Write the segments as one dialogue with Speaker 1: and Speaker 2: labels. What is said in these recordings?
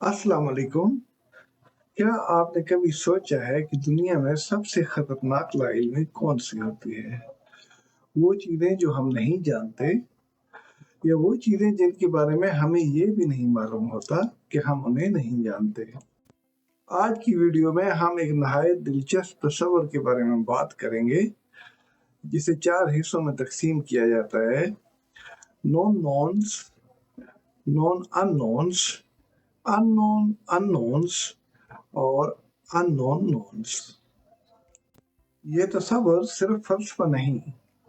Speaker 1: अस्सलाम वालेकुम। क्या आपने कभी सोचा है कि दुनिया में सबसे खतरनाक लाइनें कौन-सी होती हैं? वो चीज़ें जो हम नहीं जानते या वो चीज़ें जिनके बारे में हमें ये भी नहीं मालूम होता कि हम उन्हें नहीं जानते? आज की वीडियो में हम एक नहायत दिलचस्प तस्वर के बारे में बात करेंगे, जिसे 4 हिस्सों में तक़सीम किया जाता है। Known knowns, known unknowns, unknown unknowns और अननोन नोन्स। ये तस्वर सिर्फ फ़लसफ़ा नहीं,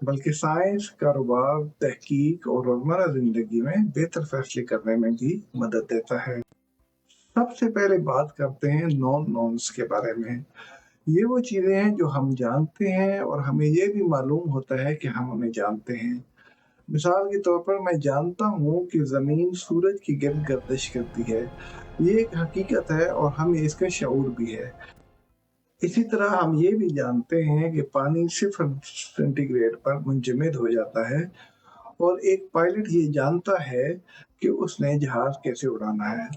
Speaker 1: बल्कि साइंस, कारोबार, तहकीक और रोज़मर्रा ज़िंदगी में बेहतर फ़ैसले करने में भी मदद देता है। सबसे पहले बात करते हैं नॉन नॉन्स के बारे में। ये वो चीज़ें हैं जो हम जानते हैं और हमें ये भी मालूम होता है कि हम उन्हें जानते हैं। मिसाल के तौर पर मैं जानता हूँ कि ज़मीन सूरज की गिर्द गर्दिश करती है। ये एक हकीकत है और हमें इसका शऊर भी है। इसी तरह हम ये भी जानते हैं कि पानी सिफ़र सेंटीग्रेड पर मुंजमद हो जाता है और एक पायलट ये जानता है कि उसने जहाज़ कैसे उड़ाना है।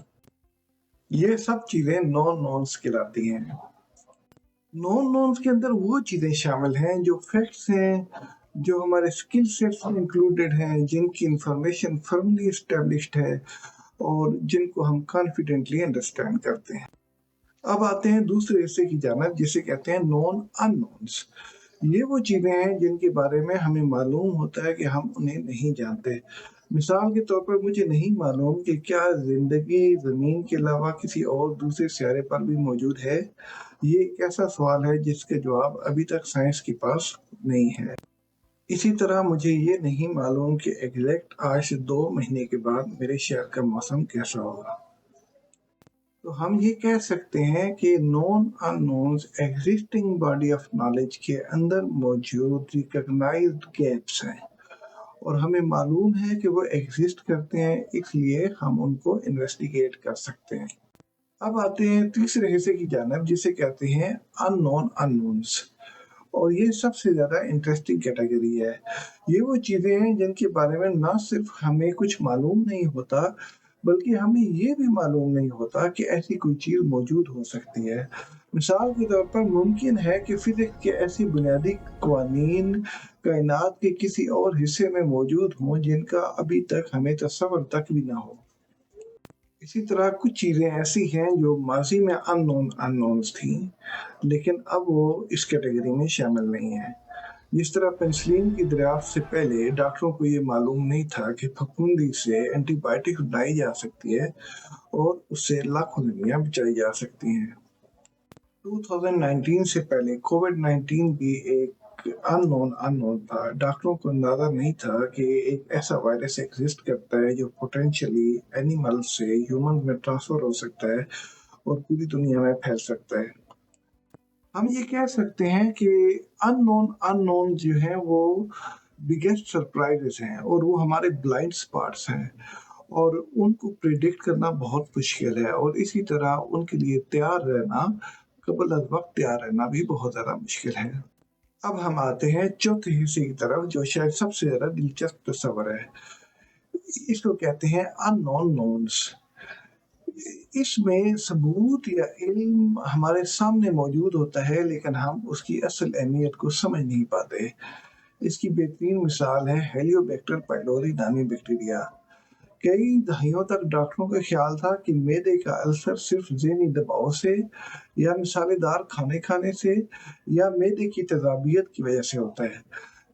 Speaker 1: ये सब चीज़ें नॉन नॉन्स कहलाती हैं। नॉन नॉन्स के अंदर वो चीज़ें शामिल हैं जो फैक्ट्स हैं, जो हमारे स्किल सेट्स में इंक्लूडेड हैं, जिनकी इन्फॉर्मेशन फर्मली एस्टेब्लिश्ड है और जिनको हम कॉन्फिडेंटली अंडरस्टैंड करते हैं। अब आते हैं दूसरे हिस्से की जानिब जिसे कहते हैं नॉन अननोन्स। ये वो चीज़ें हैं जिनके बारे में हमें मालूम होता है कि हम उन्हें नहीं जानते। मिसाल के तौर पर मुझे नहीं मालूम कि क्या ज़िंदगी ज़मीन के अलावा किसी और दूसरे सितारे पर भी मौजूद है। ये एक ऐसा सवाल है जिसका जवाब अभी तक साइंस के पास नहीं है। इसी तरह मुझे ये नहीं मालूम कि एग्ज़ैक्ट आज से 2 महीने के बाद मेरे शहर का मौसम कैसा होगा। तो हम ये कह सकते हैं कि non unknowns existing body of knowledge के अंदर मौजूद रिकॉग्नाइज्ड गैप्स हैं और हमें मालूम है कि वो एग्जिस्ट करते हैं, इसलिए हम उनको इन्वेस्टिगेट कर सकते हैं। अब आते हैं तीसरे हिस्से की जानिब जिसे कहते हैं अननोन अननोन्स और ये सबसे ज़्यादा इंटरेस्टिंग कैटेगरी है। ये वो चीज़ें हैं जिनके बारे में ना सिर्फ हमें कुछ मालूम नहीं होता, बल्कि हमें ये भी मालूम नहीं होता कि ऐसी कोई चीज़ मौजूद हो सकती है। मिसाल के तौर पर मुमकिन है कि फ़िज़िक्स के ऐसी बुनियादी क़वानीन कायनात के किसी और हिस्से में मौजूद हों जिनका अभी तक हमें तस्वुर तक भी ना हो। इसी तरह कुछ चीज़ें ऐसी हैं जो माज़ी में अननोन अननोन्स थीं, लेकिन अब वो इस कैटेगरी में शामिल नहीं हैं। जिस तरह पेनिसिलिन की दरियाफ्त से पहले डॉक्टरों को ये मालूम नहीं था कि फफूंदी से एंटीबायोटिक बनाई जा सकती है और उससे लाखों जिंदगियां बचाई जा सकती हैं। 2019 से पहले कोविड-19 भी एक अननोन था। डॉक्टरों को अंदाजा नहीं था कि एक ऐसा वायरस एग्जिस्ट करता है जो पोटेंशियली एनिमल से ह्यूमन में ट्रांसफर हो सकता है और पूरी दुनिया में फैल सकता है। हम ये कह सकते हैं कि अननोन जो हैं वो बिगेस्ट सरप्राइजेस हैं और वो हमारे ब्लाइंड स्पॉट्स हैं और उनको प्रिडिक्ट करना बहुत मुश्किल है और इसी तरह उनके लिए तैयार रहना, कबल अज़ वक़्त तैयार रहना भी बहुत ज़्यादा मुश्किल है। अब हम आते हैं चौथे हिस्से की तरफ जो शायद सबसे ज़्यादा दिलचस्प तस्वर है। इसको कहते हैं अननोन नोन्स। इसमें सबूत या इल्म हमारे सामने मौजूद होता है लेकिन हम उसकी असल अहमियत को समझ नहीं पाते। इसकी बेहतरीन मिसाल है हेलियोबैक्टर पाइलोरी नामी बैक्टीरिया। कई दहाइयों तक डॉक्टरों का ख्याल था कि मैदे का अल्सर सिर्फ ज़हनी दबाव से या मसालेदार खाने खाने से या मैदे की तेज़ाबियत की वजह से होता है।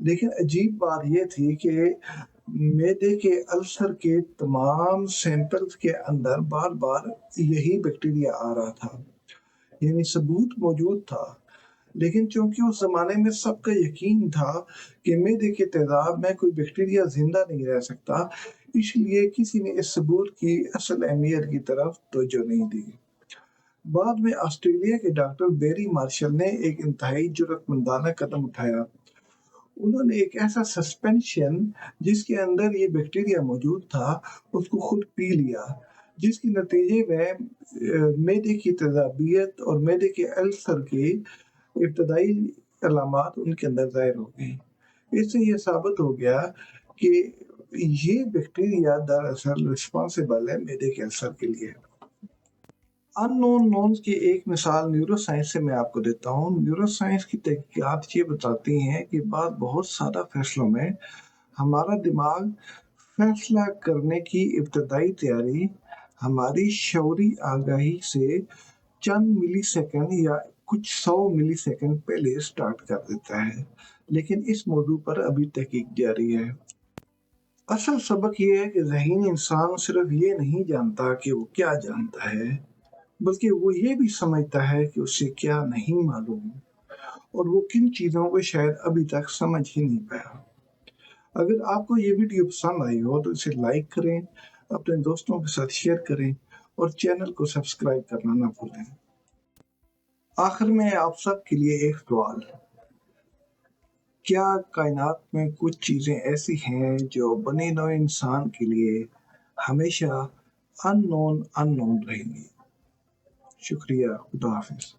Speaker 1: लेकिन अजीब बात ये थी कि मैदे के अल्सर के तमाम सैंपल्स के अंदर बार-बार यही बैक्टीरिया आ रहा था। यानी सबूत मौजूद था, लेकिन चूंकि उस ज़माने में सबका यकीन था कि मैदे के तेज़ाब में कोई बैक्टीरिया ज़िंदा नहीं रह सकता, इसलिए किसी ने इस सबूत की असल अहमियत की तरफ तवज्जो नहीं दी। बाद में ऑस्ट्रेलिया के डॉक्टर बेरी मार्शल ने एक इंतहाई जुर्रतमंदाना कदम उठाया। उन्होंने एक ऐसा सस्पेंशन जिसके अंदर ये बैक्टीरिया मौजूद था, उसको खुद पी लिया, जिसके नतीजे में मैदे की तेज़ाबियत और मैदे के अल्सर की इब्तदाई अलामात उनके अंदर ज़ाहिर हो गई। इससे ये साबित हो गया कि ये बैक्टीरिया दरअसल रिस्पॉन्सिबल है मैदे के अल्सर के लिए। अननोन नोन्स की एक मिसाल न्यूरो साइंस से मैं आपको देता हूँ। न्यूरो साइंस की तहकीकात ये बताती हैं कि बाद बहुत सारा फैसलों में हमारा दिमाग फैसला करने की इब्तदाई तैयारी हमारी शऊरी आगाही से चंद मिलीसेकंड या कुछ 100 मिलीसेकंड पहले स्टार्ट कर देता है, लेकिन इस मौजू पर अभी तहकीक जारी है। असल सबक ये है कि ज़हीन इंसान सिर्फ ये नहीं जानता कि वो क्या जानता है, बल्कि वो ये भी समझता है कि उसे क्या नहीं मालूम और वो किन चीज़ों को शायद अभी तक समझ ही नहीं पाया। अगर आपको ये वीडियो पसंद आई हो तो इसे लाइक करें, अपने दोस्तों के साथ शेयर करें और चैनल को सब्सक्राइब करना ना भूलें। आखिर में आप सब के लिए एक सवाल, क्या कायनात में कुछ चीज़ें ऐसी हैं जो बने नौ इंसान के लिए हमेशा अननोन रहेंगी? शुक्रिया, खुदा हाफिज़।